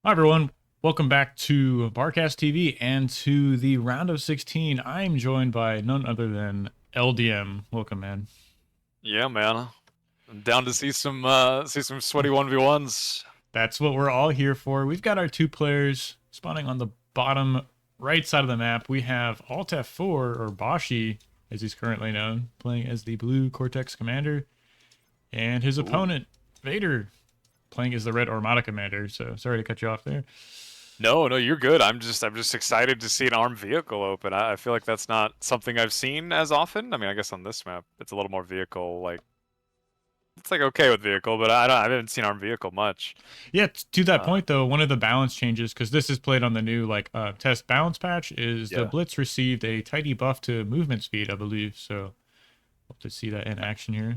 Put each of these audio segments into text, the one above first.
Hi, everyone. Welcome back to Barcast TV and to the round of 16. I'm joined by none other than LDM. Welcome, man. Yeah, man. I'm down to see some sweaty 1v1s. That's what we're all here for. We've got our two players spawning on the bottom right side of the map. We have Alt F4, or Bashi, as he's currently known, playing as the blue Cortex commander, and his Ooh. opponent, Vader, playing as the red Armada commander. So sorry to cut you off there. No, you're good. I'm just excited to see an armed vehicle open. I feel like that's not something I've seen as often. I mean, I guess on this map it's a little more vehicle like it's like okay with vehicle, but I haven't seen armed vehicle much. Yeah, to that Uh, point though, one of the balance changes, because this is played on the new test balance patch, is the yeah. Blitz received a tidy buff to movement speed, I believe. So hope to see that in action here.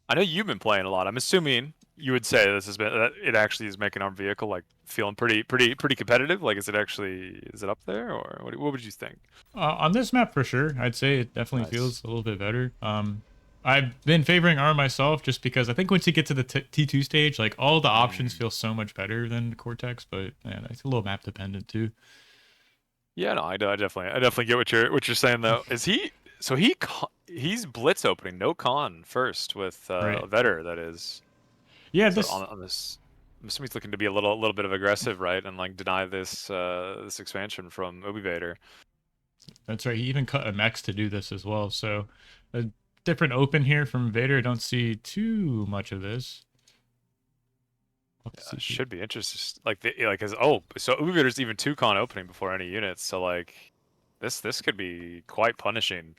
I know you've been playing a lot. I'm assuming you would say this has been that it actually is making armed vehicle like feeling pretty competitive. Like, is it up there or what would you think? On this map for sure, I'd say it definitely Nice. feels a little bit better. I've been favoring ARM myself just because I think once you get to the T2 stage, like all the options Mm. feel so much better than Cortex, but man, it's a little map dependent too. Yeah, no, I definitely get what you're saying though. Is he so he's blitz opening, no con first with Right. Vedor, that is. Yeah, So this on this, I'm assuming he's looking to be a little bit of aggressive, right, and like deny this expansion from Ubivator. That's right. He even cut a mech to do this as well. So a different open here from Vader. I don't see too much of this. We'll have to Yeah, see it if he... should be interesting. Like his so Ubivator's even two con opening before any units. So like this could be quite punishing.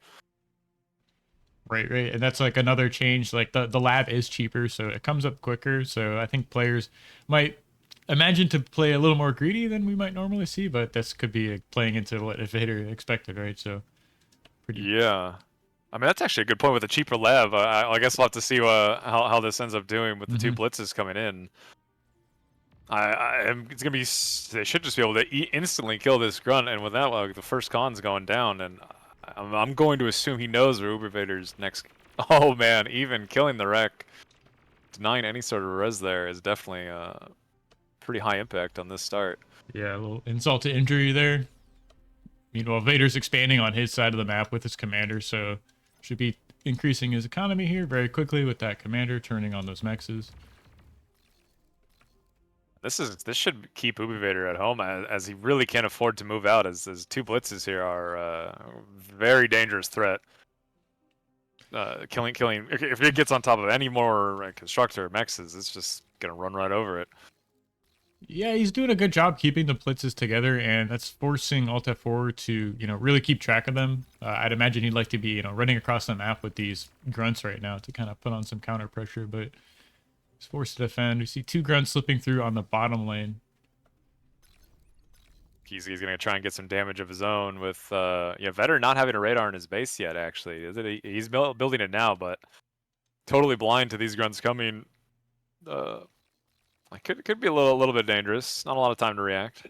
Right, right. And that's like another change. Like the lab is cheaper, so it comes up quicker. So I think players might imagine to play a little more greedy than we might normally see, but this could be playing into what Vader expected, right? So pretty... Yeah. I mean, that's actually a good point with the cheaper lab. I guess we'll have to see how this ends up doing with the two Mhm. blitzes coming in. It's gonna be. They should just be able to instantly kill this grunt, and with that, like the first con's going down, and I'm going to assume he knows where Ubivator's next. Oh man, even killing the wreck, denying any sort of res there is definitely pretty high impact on this start. Yeah, a little insult to injury there. Meanwhile, Vader's expanding on his side of the map with his commander, so should be increasing his economy here very quickly with that commander turning on those mexes. This should keep Ubivator at home as he really can't afford to move out as two blitzes here are very dangerous threat. Killing. If it gets on top of any more constructor or mexes, it's just gonna run right over it. Yeah, he's doing a good job keeping the blitzes together, and that's forcing Alt F4 to, really keep track of them. I'd imagine he'd like to be, running across the map with these grunts right now to kind of put on some counter pressure, but he's forced to defend. We see two grunts slipping through on the bottom lane. He's gonna try and get some damage of his own with yeah, Vedor not having a radar in his base yet. Actually, is it? He's building it now, but totally blind to these grunts coming. Uh, it could be a little bit dangerous. Not a lot of time to react.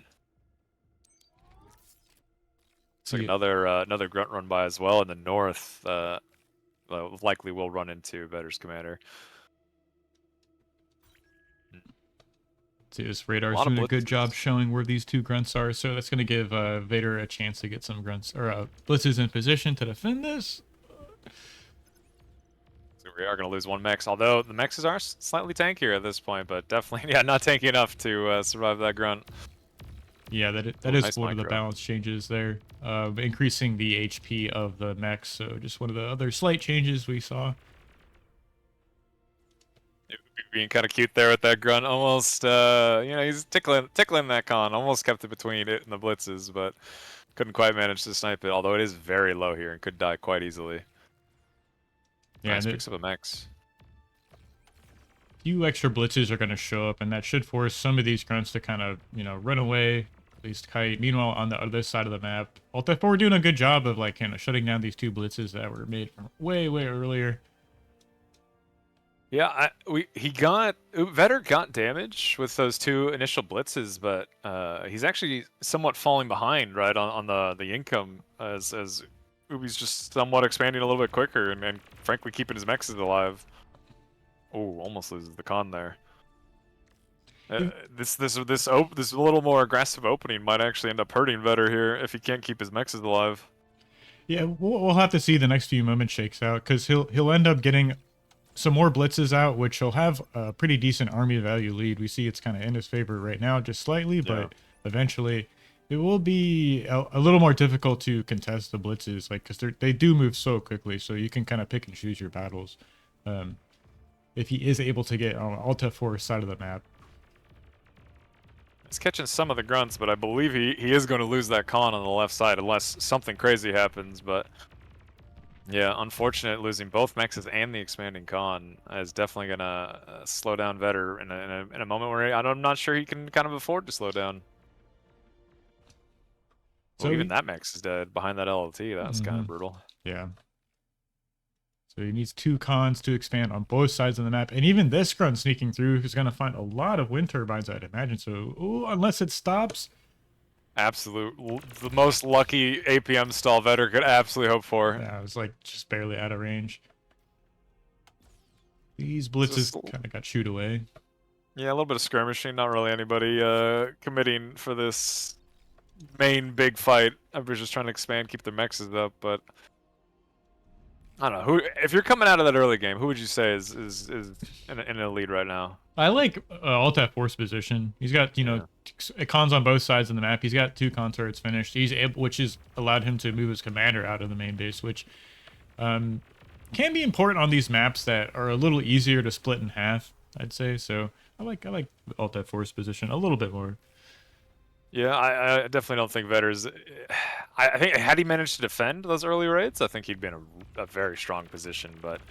It's like See, another grunt run by as well in the north. Likely will run into Vedor's commander. see, this A radar's lot of doing a good job blitzes. showing where these two grunts are, so that's going to give Vader a chance to get some grunts or blitzes in position to defend this. So we are going to lose one Mex, although the Mexes are slightly tankier at this point, but definitely, yeah, not tanky enough to survive that grunt. Yeah, that Oh, is nice one of the micro. balance changes there, increasing the HP of the mech. So just one of the other slight changes we saw. Being kind of cute there with that grunt, almost, he's tickling that con, almost kept it between it and the blitzes, but couldn't quite manage to snipe it, although it is very low here and could die quite easily. Yeah, Nice, and a picks up a Mex. few extra blitzes are going to show up, and that should force some of these grunts to kind of run away, at least kite. Meanwhile, on the other side of the map, Alt F4 doing a good job of like kind of shutting down these two blitzes that were made from way earlier. Yeah, Vedor got damage with those two initial blitzes, but he's actually somewhat falling behind, right, on the income as Ubi's just somewhat expanding a little bit quicker and frankly keeping his mexes alive. Oh, almost loses the con there. This little more aggressive opening might actually end up hurting Vedor here if he can't keep his mexes alive. Yeah, we'll have to see the next few moments shakes out because he'll end up getting some more blitzes out, which he'll have a pretty decent army value lead. We see it's kind of in his favor right now, just slightly, Yeah. but eventually it will be a little more difficult to contest the blitzes, like because they do move so quickly, so you can kind of pick and choose your battles. Um, if he is able to get on Alt F4 side of the map. He's catching some of the grunts, but I believe he is going to lose that con on the left side unless something crazy happens. But yeah, unfortunate losing both mexes and the expanding con is definitely going to slow down Vedor in a moment where I'm not sure he can kind of afford to slow down. Well, So even that mex is dead behind that LLT. That's kind of brutal. Yeah. So he needs 2 cons to expand on both sides of the map. And even this grunt sneaking through is going to find a lot of wind turbines, I'd imagine. So, ooh, unless it stops. The most lucky APM stall Vedor could absolutely hope for. Yeah, I was like just barely out of range. These blitzes kind of got shooed away. Yeah, a little bit of skirmishing. Not really anybody committing for this main big fight. Everybody's just trying to expand, keep their mexes up, but I don't know. Who, if you're coming out of that early game, who would you say is in a lead right now? I like Alt F4's position. He's got, cons on both sides of the map. He's got 2 con turrets finished. He's able, which has allowed him to move his commander out of the main base, which can be important on these maps that are a little easier to split in half, I'd say. So I like Alt F4's position a little bit more. Yeah, I definitely don't think Vedor's. I think had he managed to defend those early raids, I think he'd be in a very strong position. But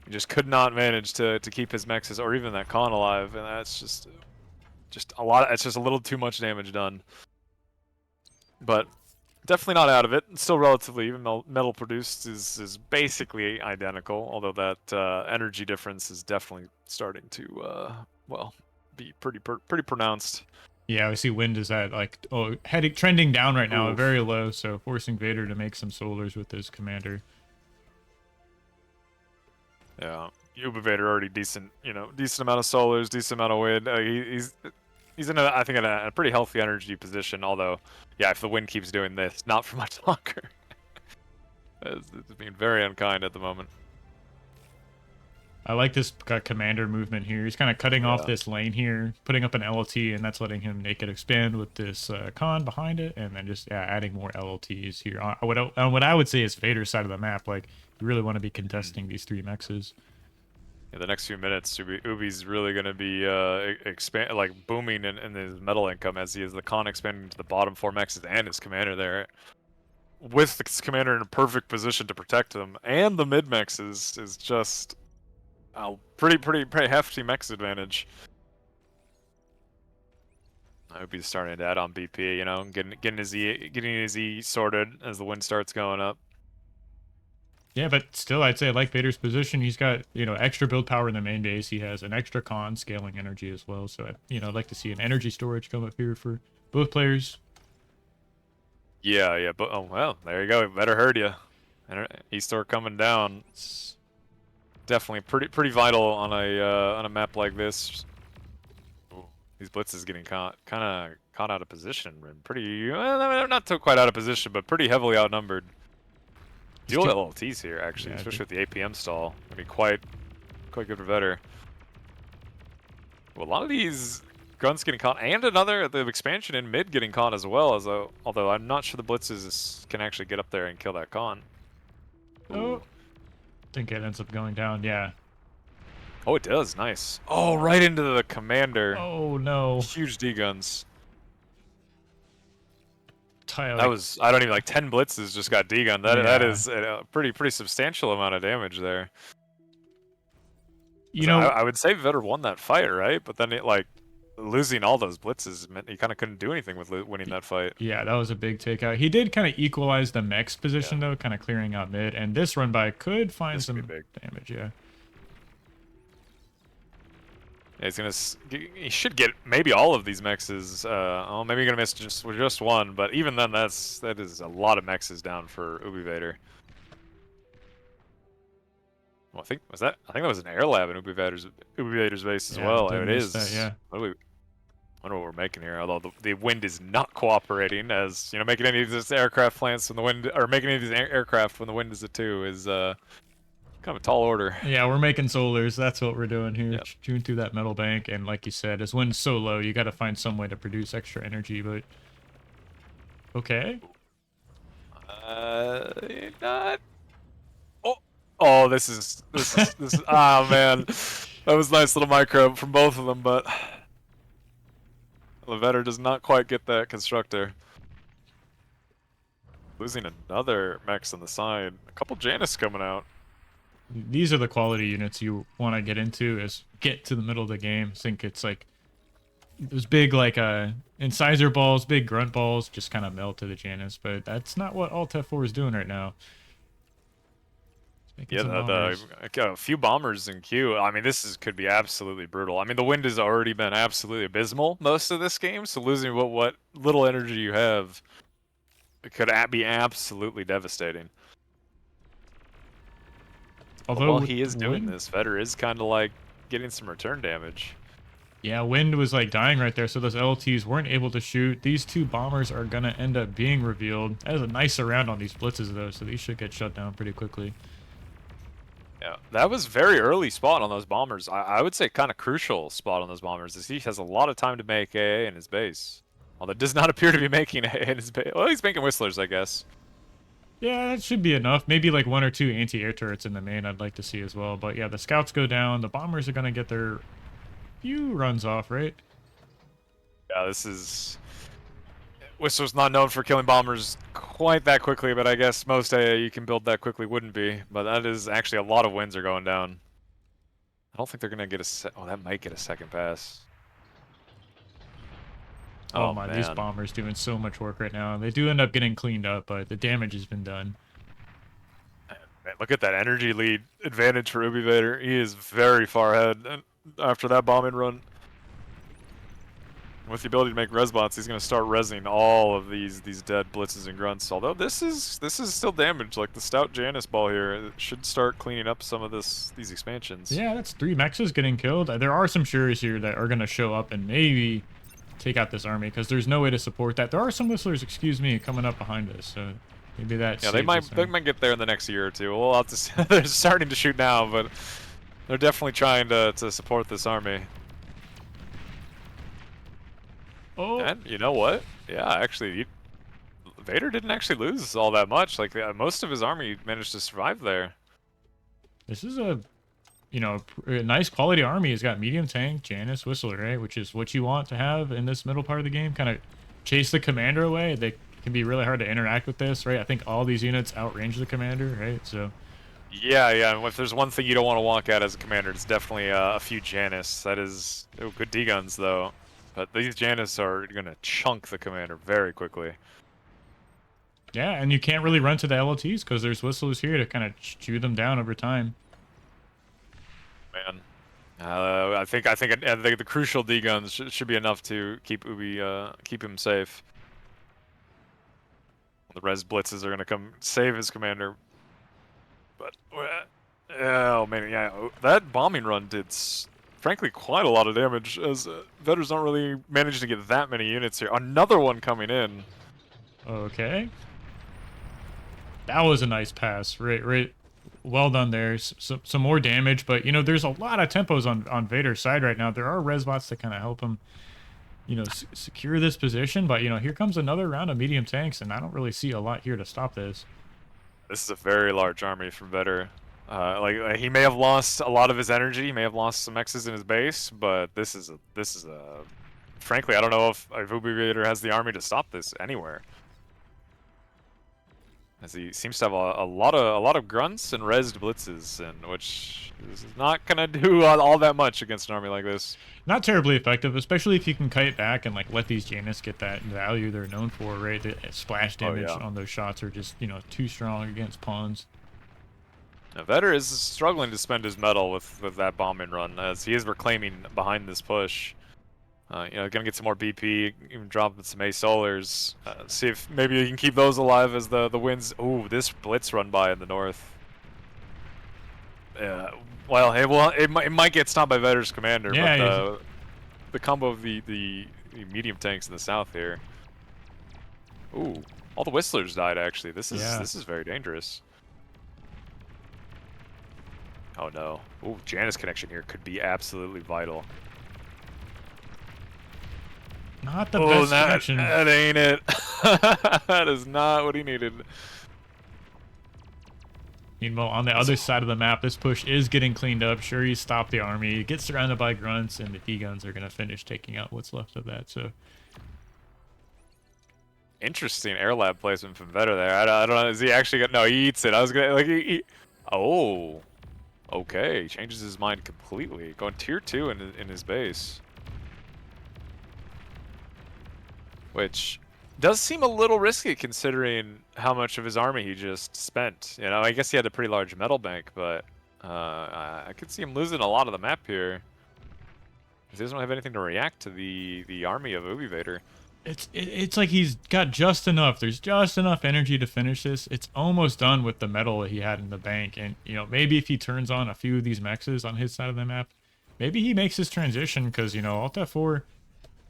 he just could not manage to keep his mexes or even that con alive, and that's just a lot. It's just a little too much damage done. But definitely not out of it. It's still relatively even. Metal produced is basically identical, although that energy difference is definitely starting to well be pretty pronounced. Yeah, we see wind is at like trending down right now, Oof. very low, so forcing Vader to make some solars with his commander. Yeah, Ubivator already decent amount of solars, decent amount of wind. He's in I think in a pretty healthy energy position. Although, yeah, if the wind keeps doing this, not for much longer. It's being very unkind at the moment. I like this commander movement here. He's kind of cutting off this lane here, putting up an LLT, and that's letting him naked expand with this con behind it, and then just adding more LLTs here. On what I would say is Vader's side of the map, like, you really want to be contesting these 3 mexes. In the next few minutes, Ubi's really going to be booming in his metal income as he is the con expanding to the bottom 4 mexes and his commander there. With his commander in a perfect position to protect them, and the mid mexes is just... pretty hefty mex advantage. I hope he's starting to add on BP, getting his E sorted as the wind starts going up. Yeah, but still, I'd say I like Vader's position. He's got, extra build power in the main base. He has an extra con scaling energy as well. So, I'd like to see an energy storage come up here for both players. Yeah, but well, there you go. Better heard you. E-store coming down. It's definitely pretty vital on a map like this. Ooh, these blitzes getting kind of caught out of position and pretty not so quite out of position, but pretty heavily outnumbered. Dual LLTs here actually, especially with the APM stall. Gonna be quite good for Vedor. Well, a lot of these grunts getting caught, and the expansion in mid getting caught as well. Although I'm not sure the blitzes can actually get up there and kill that con. Oh, I think it ends up going down. Yeah. Oh, it does. Nice. Oh, right into the commander. Oh no. Huge D guns. That was, I don't even, like 10 blitzes just got D gun. That is a pretty substantial amount of damage there. I would say Vedor won that fight, right? But then losing all those blitzes meant he kind of couldn't do anything with winning that fight. Yeah, that was a big takeout. He did kind of equalize the mech's position though, kind of clearing out mid, and this run by could find some damage. Yeah. Yeah, he should get maybe all of these mexes. Oh, maybe you're gonna miss just one, but even then, that is a lot of mexes down for Ubivator. Well, I think that was an air lab in Ubivator's base as well. It is. That, yeah. wonder what we're making here. Although the wind is not cooperating, as you know, making any of these aircraft plants when the wind, or making any of these aircraft when the wind is a 2 is kind of a tall order. Yeah, we're making solars. That's what we're doing here. Yep. Chewing through that metal bank, and like you said, as wind's so low, you got to find some way to produce extra energy. But okay. Not. Oh, oh, this is. Ah, man, that was a nice little micro from both of them, but Vedor does not quite get that constructor. Losing another Mex on the side. A couple Janus coming out. These are the quality units you want to get into. Is get to the middle of the game. Think it's like those big like incisor balls, big grunt balls, just kind of melt to the Janus. But that's not what Alt F4 is doing right now. Yeah, a few bombers in queue. I mean, could be absolutely brutal. I mean, the wind has already been absolutely abysmal most of this game, so losing what little energy you have could be absolutely devastating. Although while he is doing this, Vedor is kind of like getting some return damage. Yeah, wind was like dying right there, so those LTs weren't able to shoot. These 2 bombers are gonna end up being revealed. That is a nice surround on these blitzes though, so these should get shut down pretty quickly. Yeah, that was very early spot on those bombers. I would say kind of crucial spot on those bombers, as he has a lot of time to make AA in his base. Although it does not appear to be making AA in his base. Well, he's making whistlers, I guess. Yeah, that should be enough. Maybe like 1 or 2 anti-air turrets in the main I'd like to see as well. But yeah, the scouts go down. The bombers are going to get their few runs off, right? Yeah, this is... Whistler's not known for killing bombers quite that quickly, but I guess most AA you can build that quickly wouldn't be. But that is actually a lot of wins are going down. I don't think they're going to get a... Oh, that might get a second pass. Oh my, man. These bombers doing so much work right now. They do end up getting cleaned up, but the damage has been done. Man, look at that energy lead advantage for Ubivator. He is very far ahead after that bombing run. With the ability to make resbots, he's going to start resing all of these dead blitzes and grunts. Although this is still damage. Like the stout Janus ball here, it should start cleaning up some of these expansions. Yeah, that's 3 mexes getting killed. There are some Shuris here that are going to show up and maybe take out this army, because there's no way to support that. There are some whistlers, excuse me, coming up behind us, so maybe that. Yeah, they might get there in the next year or two. We'll have to see. They're starting to shoot now, but they're definitely trying to support this army. Oh, and you know what? Yeah, actually, Vedor didn't actually lose all that much. Like most of his army managed to survive there. This is a nice quality army. He's got medium tank, Janus, Whistler, right? Which is what you want to have in this middle part of the game. Kind of chase the commander away. They can be really hard to interact with this, right? I think all these units outrange the commander, right? So. Yeah. And if there's one thing you don't want to walk at as a commander, it's definitely a few Janus. That is good D-guns though. But these Janus are going to chunk the commander very quickly. Yeah, and you can't really run to the LOTs because there's Whistlers here to kind of chew them down over time. Man, I think the crucial D guns should be enough to keep keep him safe. The res blitzes are gonna come save his commander, but oh man, yeah, that bombing run did frankly quite a lot of damage, as Vedors don't really manage to get that many units here. Another one coming in. Okay, that was a nice pass. Right. Well done there. Some more damage, but there's a lot of tempos on Vedor's side right now. There are resbots that kind of help him, secure this position. But here comes another round of medium tanks, and I don't really see a lot here to stop this. This is a very large army from Vedor. Like he may have lost a lot of his energy, he may have lost some X's in his base, but this is a frankly, I don't know if Ubivator has the army to stop this anywhere. As he seems to have a lot of grunts and rezzed blitzes, and which is not gonna do all that much against an army like this. Not terribly effective, especially if you can kite back and let these Janus get that value they're known for, right? The splash damage on those shots are just too strong against pawns. Now, Vedor is struggling to spend his metal with that bombing run, as he is reclaiming behind this push. Gonna get some more BP, even dropping some A solars. See if maybe you can keep those alive as the winds. Ooh, this blitz run by in the north. Well, it might get stopped by Vedor's commander, but the combo of the medium tanks in the south here. Ooh, all the Whistlers died actually. This is very dangerous. Oh no. Ooh, Janus connection here could be absolutely vital. Not the best connection. That ain't it. That is not what he needed. Meanwhile, on the other side of the map, this push is getting cleaned up. Sure, he stopped the army. He gets surrounded by grunts, and the D-guns are going to finish taking out what's left of that. So, interesting air lab placement from Vedor there. I don't know. Is he actually going to... No, he eats it. I was going to... Like, oh. Okay. Changes his mind completely. Going tier 2 in his base. Which does seem a little risky considering how much of his army he just spent. You know, I guess he had a pretty large metal bank, but I could see him losing a lot of the map here. He doesn't have anything to react to the army of Ubivator. It's like he's got just enough. There's just enough energy to finish this. It's almost done with the metal that he had in the bank. And, you know, maybe if he turns on a few of these mexes on his side of the map, maybe he makes his transition because, you know, Alt F4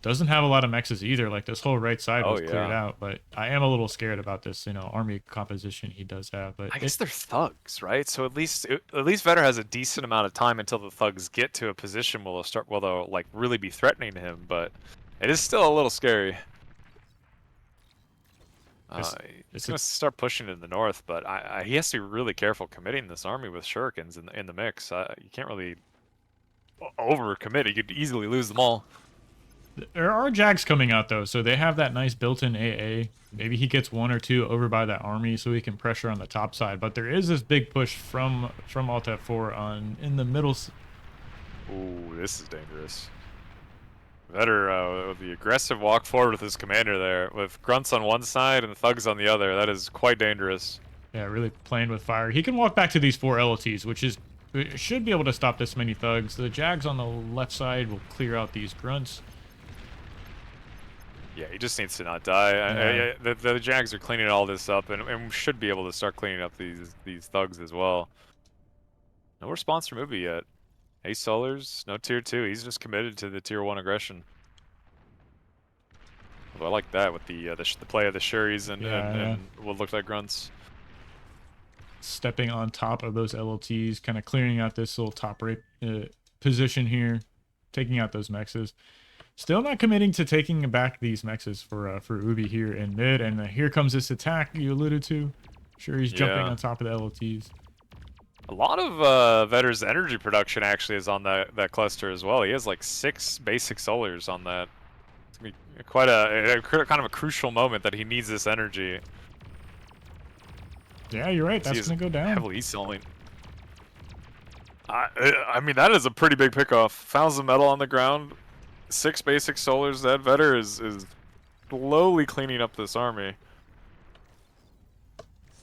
doesn't have a lot of mexes either. Like, this whole right side was cleared out. But I am a little scared about this, you know, army composition he does have. But I guess they're thugs, right? So at least Vedor has a decent amount of time until the thugs get to a position where they'll like really be threatening him. But it is still a little scary. He's going to start pushing in the north, but he has to be really careful committing this army with shurikens in the mix. You can't really overcommit. He could easily lose them all. There are Jags coming out, though, so they have that nice built-in AA. Maybe he gets one or two over by that army so he can pressure on the top side. But there is this big push from Alt F4 in the middle. Ooh, this is dangerous. Vedor with the aggressive walk forward with his commander there, with grunts on one side and thugs on the other. That is quite dangerous. Yeah, really playing with fire. He can walk back to these 4 LLTs, which should be able to stop this many thugs. The Jags on the left side will clear out these grunts. Yeah, he just needs to not die. Yeah. The Jags are cleaning all this up, and should be able to start cleaning up these thugs as well. No response from Ubi yet. Ace Solars, no tier 2. He's just committed to the tier 1 aggression. Although I like that with the play of the Shuris and what looked like grunts. Stepping on top of those LLTs, kind of clearing out this little top right position here, taking out those mexes. Still not committing to taking back these mexes for Ubi here in mid, and here comes this attack you alluded to. Sure, he's jumping on top of the LLTs. A lot of Vedor's energy production actually is on that cluster as well. He has like 6 basic solars on that. It's gonna be quite a kind of a crucial moment that he needs this energy. Yeah, you're right. That's gonna go down. Heavily selling. I mean, that is a pretty big pickoff. 1,000 metal on the ground. 6 basic solars. That Vedor is slowly cleaning up this army.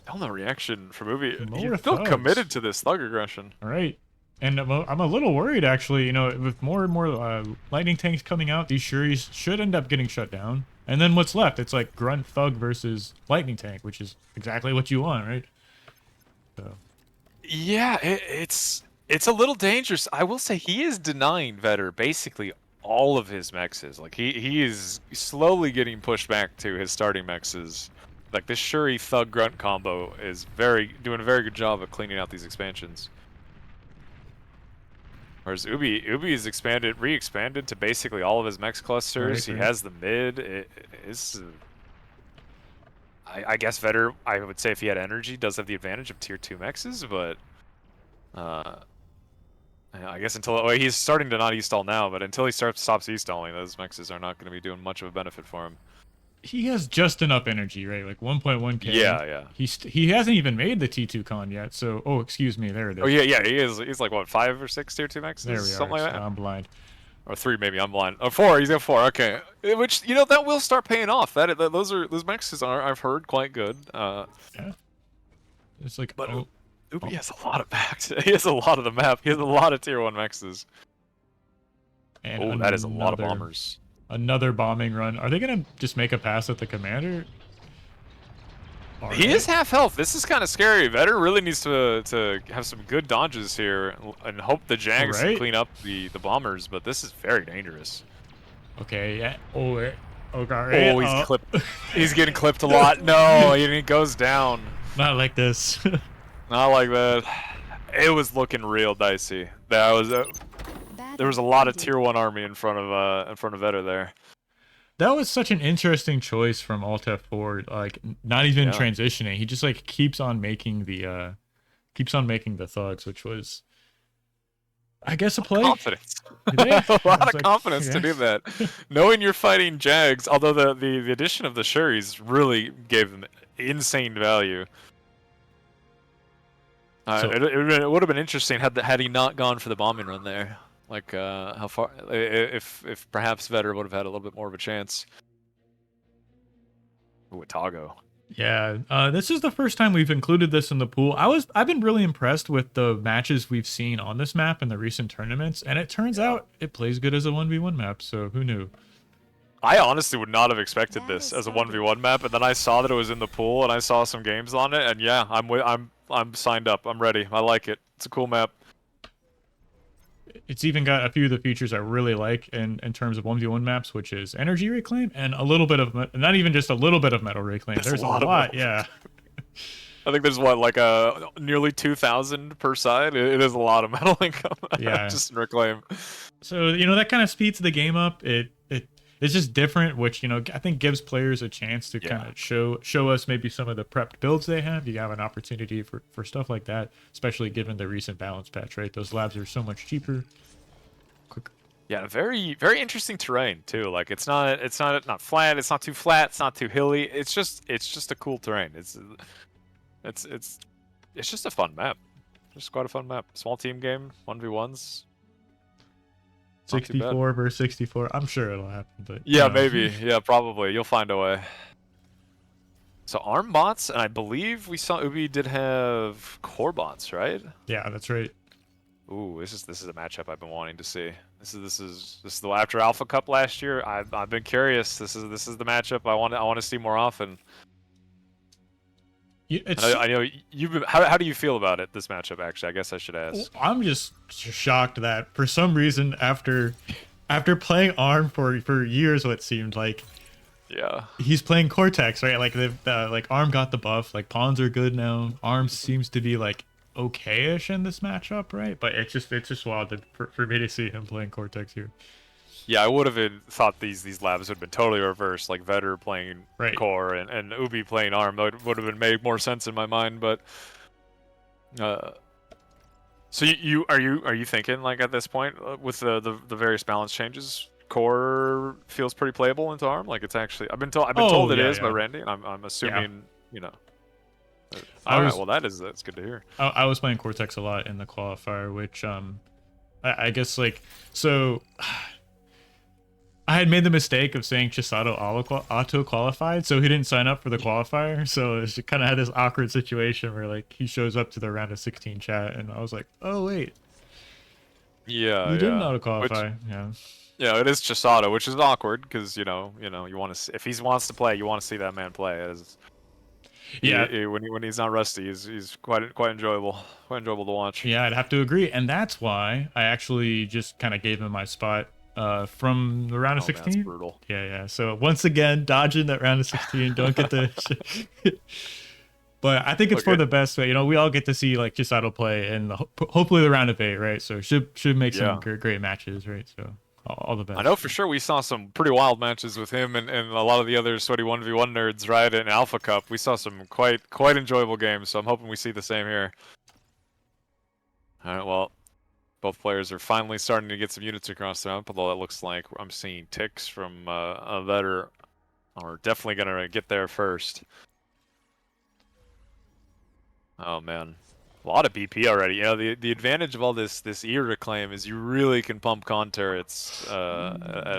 Still no reaction from Ubi. He's still committed to this thug aggression. All right. And I'm a little worried, actually. You know, with more and more lightning tanks coming out, these Shuris should end up getting shut down. And then what's left? It's like grunt thug versus lightning tank, which is exactly what you want, right? So. Yeah, it's a little dangerous. I will say he is denying Vedor basically all of his mexes. Like he is slowly getting pushed back to his starting mexes. Like this Shuri thug grunt combo is doing a very good job of cleaning out these expansions. Whereas Ubi is re-expanded to basically all of his mex clusters. Right. He has the mid. I guess Vedor, I would say if he had energy, does have the advantage of tier 2 mexes, but I guess until he's starting to not e-stall now, but until he stops e-stalling, those mexes are not going to be doing much of a benefit for him. He has just enough energy, right? Like 1.1k. Yeah. He hasn't even made the T2 con yet. So, excuse me, there it is. Oh yeah. He is. He's like what, 5 or 6 tier 2 mexes? There we Something are. like that. I'm blind. Or 3 maybe. I'm blind. Oh, 4. He's got 4. Okay. Which that will start paying off. Those mexes are I've heard quite good. Yeah. It's like Ubi has a lot of max. He has a lot of the map. He has a lot of tier 1 mexes. And that is a lot of bombers. Another bombing run. Are they gonna just make a pass at the commander? He is half health. This is kind of scary. Vedor really needs to have some good dodges here and hope the Jags can clean up the bombers. But this is very dangerous. Okay, yeah. Oh, oh god, Oh, he's oh. clipped. He's getting clipped a lot. No, he goes down. Not like this. Not like that. It was looking real dicey. There was a lot of tier 1 army in front of Vedor there. That was such an interesting choice from Alt F4. Like, not even Yeah. transitioning. He just like keeps on making the thugs, which was, I guess, a play. Confidence. Yeah, A I lot was of like, confidence to yeah. do that. Knowing you're fighting Jags, although the addition of the Shuris really gave them insane value. So It would have been interesting had he not gone for the bombing run there. Like how far if perhaps Vedor would have had a little bit more of a chance. Ooh, Tago. yeah, this is the first time we've included this in the pool. I've been really impressed with the matches we've seen on this map in the recent tournaments, and it turns out it plays good as a 1v1 map. So who knew? I honestly would not have expected this as a 1v1 map, and then I saw that it was in the pool, and I saw some games on it, and yeah, I'm signed up. I'm ready. I like it. It's a cool map. It's even got a few of the features I really like in terms of 1v1 maps, which is energy reclaim and a little bit of, not even just a little bit of metal reclaim. There's a lot, of metal. yeah. I think there's what, like nearly 2,000 per side. It is a lot of metal income. Yeah. Just in reclaim. So, you know, that kind of speeds the game up. It's just different, which, you know, I think gives players a chance to kind of show us maybe some of the prepped builds they have. You have an opportunity for stuff like that, especially given the recent balance patch, right? Those labs are so much cheaper. Yeah, very interesting terrain too. Like it's not flat, it's not too flat, it's not too hilly. It's just a cool terrain. It's just a fun map. Just quite a fun map. Small team game, 1v1s. 64 versus 64. I'm sure it'll happen, but yeah, you know. maybe. Yeah, probably. You'll find a way. So arm bots, and I believe we saw Ubi did have core bots, right? Yeah, that's right. Ooh, this is a matchup I've been wanting to see. This is the after Alpha Cup last year. I've been curious. This is the matchup I want to see more often. I know you've been. How do you feel about it? This matchup, actually, I guess I should ask. I'm just shocked that for some reason after playing Arm for years, what seemed like, yeah, he's playing Cortex, right? Like like Arm got the buff. Like pawns are good now. Arm seems to be like okay-ish in this matchup, right? But it's just wild for me to see him playing Cortex here. Yeah, I would have thought these labs would have been totally reversed, like Vedor playing core and Ubi playing Arm. That would have been made more sense in my mind. But so are you thinking like at this point with the various balance changes, core feels pretty playable into Arm? Like it's actually I've been told it is by Randy, and I'm assuming you know. All right, well that's good to hear. I was playing Cortex a lot in the qualifier, which I guess like so. I had made the mistake of saying Chisato auto qualified, so he didn't sign up for the qualifier. So it kind of had this awkward situation where like he shows up to the round of 16 chat, and I was like, "Oh wait, yeah, you didn't auto qualify." Yeah, it is Chisato, which is awkward because you want to if he wants to play, you want to see that man play. When he's not rusty, he's quite enjoyable, to watch. Yeah, I'd have to agree, and that's why I actually just kind of gave him my spot. From the round of 16. Man, that's brutal. Yeah. So once again, dodging that round of 16. Don't get the. But I think it's for the best. You know, we all get to see like Chisato play, and hopefully the round of 8, right? So should make some great matches, right? So all the best. I know for sure we saw some pretty wild matches with him and a lot of the other sweaty 1v1 nerds, right? In Alpha Cup, we saw some quite enjoyable games. So I'm hoping we see the same here. All right, well. Both players are finally starting to get some units across the map, although it looks like I'm seeing ticks from Vedor are definitely going to get there first. Oh, man. A lot of BP already. You know, the advantage of all this E reclaim is you really can pump con turrets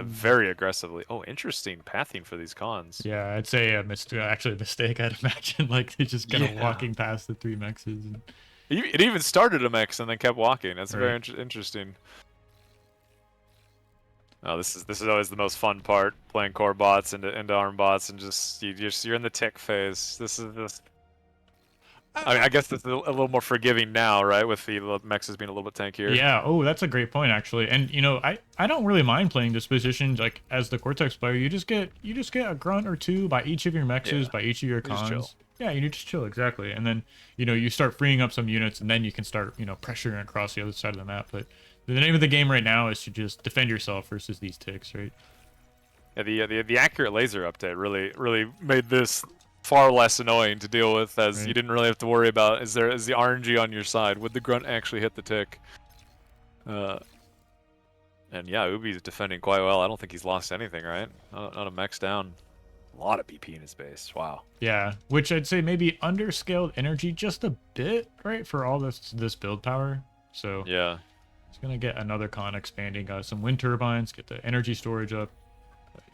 very aggressively. Oh, interesting pathing for these cons. Yeah, I'd say actually a mistake, I'd imagine. Like, they're just kind of walking past the 3 mexes. And... It even started a mex and then kept walking. That's very interesting. Oh, this is always the most fun part, playing core bots into arm bots, and you're in the tick phase. This is. I mean, I guess it's a little more forgiving now, right? With the mexes being a little bit tankier. Yeah, oh, that's a great point actually. And you know, I don't really mind playing this position like as the Cortex player. You just get a grunt or two by each of your mexes, Yeah, by each of your you just chill. cons. Yeah, you just chill exactly. And then, you know, you start freeing up some units and then you can start, you know, pressuring across the other side of the map. But the name of the game right now is to just defend yourself versus these ticks, right? Yeah, the accurate laser update really made this far less annoying to deal with, as you Right. didn't really have to worry about is the RNG on your side? Would the grunt actually hit the tick? And yeah, Ubi's defending quite well. I don't think he's lost anything, right? Not a mech's down. A lot of BP in his base. Wow. Yeah, which I'd say maybe underscaled energy just a bit, right, for all this build power. So Yeah. he's gonna get another con expanding some wind turbines, get the energy storage up.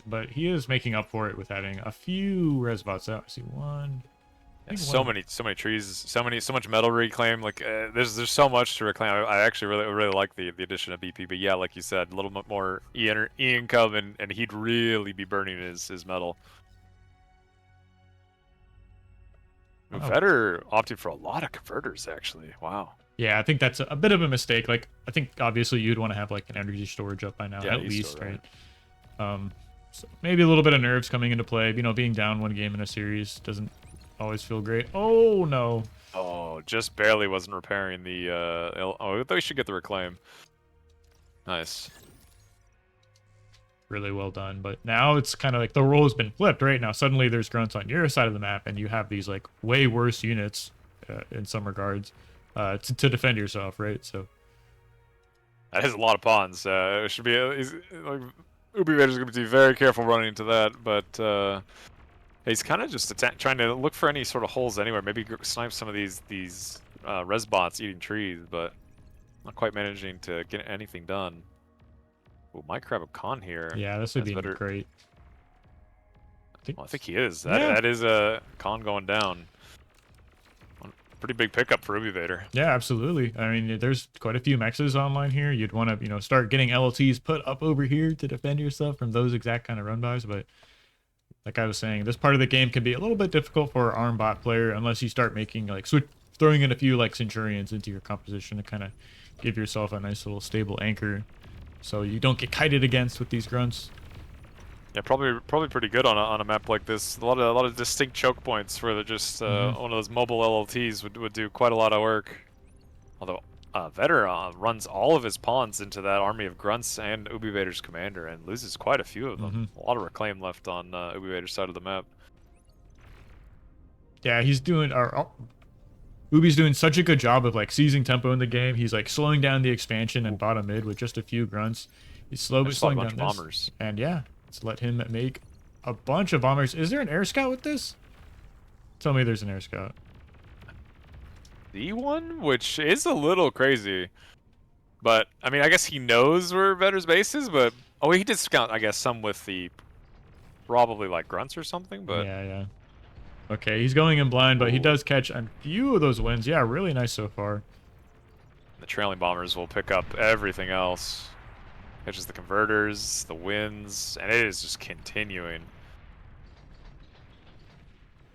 But he is making up for it with adding a few resbots out. I see one. I Yeah, think so one. many trees, so much metal reclaim. Like there's so much to reclaim. I actually really like the addition of BP. But yeah, like you said, a little bit more E income, and he'd really be burning his metal. Oh, Vedor opted for a lot of converters, actually. Wow. yeah, I think that's a bit of a mistake. Like, I think obviously you'd want to have like an energy storage up by now, Yeah, at he's least, still right. right? So maybe a little bit of nerves coming into play. You know, being down one game in a series doesn't always feel great. Oh no, Oh, just barely wasn't repairing the. Oh, I thought we should get the reclaim. Nice. really well done. But now it's kind of like the role has been flipped, right? Now suddenly there's grunts on your side of the map, and you have these like way worse units in some regards to defend yourself, right? So That is a lot of pawns. It should be. Like, Ubivator's going to be very careful running into that, but he's kind of just trying to look for any sort of holes anywhere. Maybe snipe some of these res bots eating trees, but not quite managing to get anything done. Ooh, might grab a con here. yeah, this would That's be better. great. Well, I think he is. Yeah. That is a con going down. Pretty big pickup for Ubivator. Yeah, absolutely. I mean, there's quite a few mexes online here. You'd want to, you know, start getting LLTs put up over here to defend yourself from those exact kind of run bys. But like I was saying, this part of the game can be a little bit difficult for an arm bot player unless you start making like throwing in a few like Centurions into your composition to kind of give yourself a nice little stable anchor, so you don't get kited against with these grunts. Yeah, probably pretty good on a map like this. A lot of distinct choke points where they're just one of those mobile LLTs would do quite a lot of work. Although Vedor runs all of his pawns into that army of grunts and Ubivator's commander and loses quite a few of them. A lot of reclaim left on Ubivator's side of the map. Yeah, he's doing Ubi's doing such a good job of like seizing tempo in the game. He's like slowing down the expansion and bottom mid with just a few grunts. He's slowing Just a down bunch this. of bombers. And yeah, let's let him make a bunch of bombers. Is there an air scout with this? Tell me there's an air scout. The one, which is a little crazy, but I mean, I guess he knows where Vedor's base is. But oh, he did scout, I guess, some with the probably like grunts or something. But Yeah. Okay, he's going in blind, but he ooh, does catch a few of those wins. Yeah, really nice so far. the trailing bombers will pick up everything else. Catches the converters, the winds, and it is just continuing.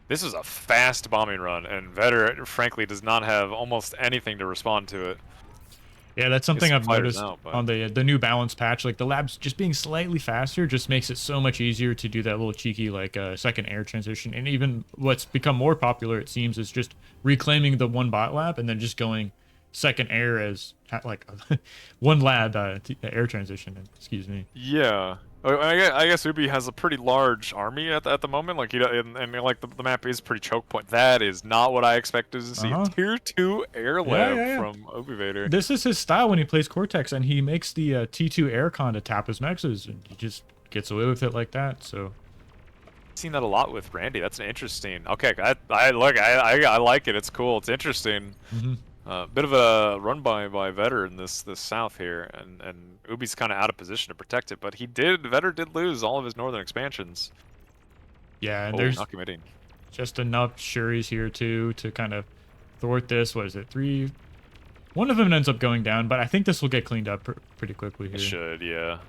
This is a fast bombing run, and Vedor, frankly, does not have almost anything to respond to it. Yeah, that's something Some I've fighters noticed out, but on the new balance patch. Like the labs just being slightly faster just makes it so much easier to do that little cheeky like second air transition. And even what's become more popular, it seems, is just reclaiming the one bot lab and then just going second air as like one lab air transition. Excuse me. yeah. I guess Ubi has a pretty large army at the moment. Like and like the map is pretty choke point. That is not what I expected to see. Tier 2 air lab Yeah. from Ubivator. This is his style when he plays Cortex, and he makes the T2 aircon to tap his mexes, and he just gets away with it like that. So Seen that a lot with Randy. That's an interesting. Okay, I like it. It's cool. It's interesting. Bit of a run by Vedor in this south here, and Ubi's kind of out of position to protect it, but Vedor did lose all of his northern expansions. yeah, and Oh, there's not committing. just enough Shuris here too to kind of thwart this. What is it? Three. One of them ends up going down, but I think this will get cleaned up pretty quickly here. It should, yeah.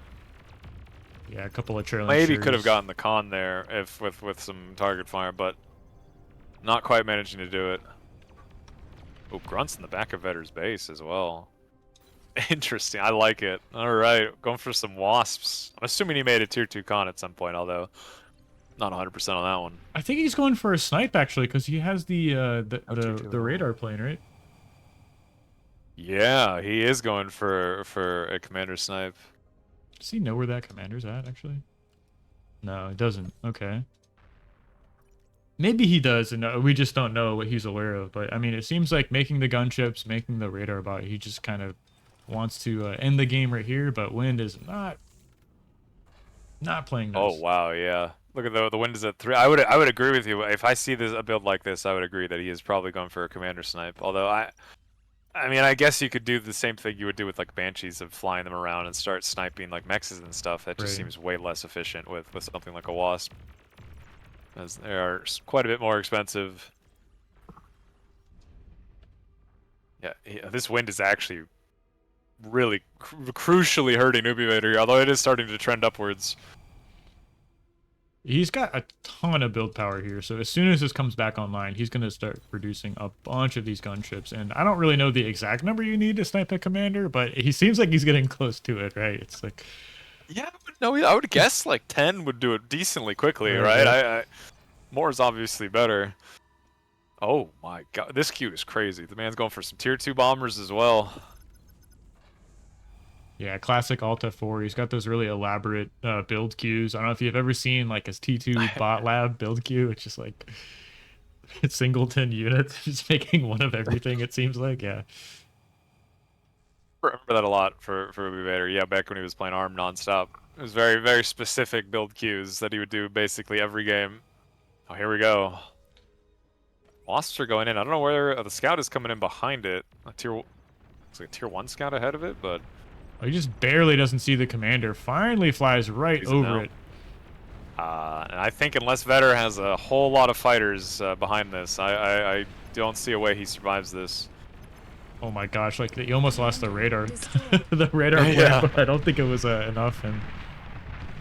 Yeah, a couple of trailing. Maybe could have Shuris. gotten the con there if with some target fire, but not quite managing to do it. Oh, Grunt's in the back of Vedor's base as well. Interesting. I like it. All right, going for some wasps. I'm assuming he made a tier 2 con at some point, although not 100% on that one. I think he's going for a snipe actually, because he has Oh, tier 2. the radar plane, right? Yeah, he is going for a commander snipe. Does he know where that commander's at actually? No, it doesn't. Okay. Maybe he does, and we just don't know what he's aware of. But I mean, it seems like making the gunships, making the radar bot, he just kind of wants to end the game right here. But Wind is not playing this. Oh wow, yeah. Look at the wind is at 3. I would agree with you. If I see a build like this, I would agree that he is probably going for a commander snipe. Although I mean, I guess you could do the same thing you would do with like banshees of flying them around and start sniping like mexes and stuff. That just Right. seems way less efficient with something like a wasp, as they are quite a bit more expensive. Yeah, this wind is actually really crucially hurting Ubivator here, although it is starting to trend upwards. He's got a ton of build power here, so as soon as this comes back online, he's going to start producing a bunch of these gunships. And I don't really know the exact number you need to snipe a commander, but he seems like he's getting close to it, right? It's like... Yeah, no, I would guess like 10 would do it decently quickly, Yeah, right? yeah. More is obviously better. Oh my god, this queue is crazy. The man's going for some tier 2 bombers as well. Yeah, classic Alt F4. He's got those really elaborate build queues. I don't know if you've ever seen like his T2 bot lab build queue. It's just like singleton units, just making one of everything. It seems like, yeah. I remember that a lot for Ubivator. Yeah, back when he was playing ARM nonstop. It was very, very specific build queues that he would do basically every game. Oh, here we go. Wasps are going in. I don't know where the scout is coming in behind it. Looks like a tier 1 scout ahead of it, but Oh, he just barely doesn't see the commander. Finally flies right he's over now. it. And I think unless Vedor has a whole lot of fighters behind this, I don't see a way he survives this. Oh my gosh, like he almost lost the radar. The radar Yeah. flare, but I don't think it was enough. And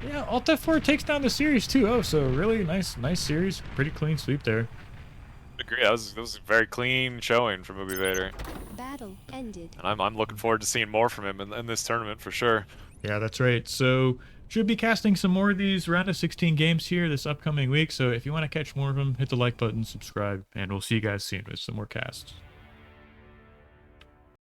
yeah, Alt F4 takes down the series 2-0, so really nice series. Pretty clean sweep there. Agree. That was a very clean showing from Ubivator. Battle ended. And I'm looking forward to seeing more from him in this tournament for sure. Yeah, that's right. So should be casting some more of these round of 16 games here this upcoming week. So if you want to catch more of them, hit the like button, subscribe, and we'll see you guys soon with some more casts.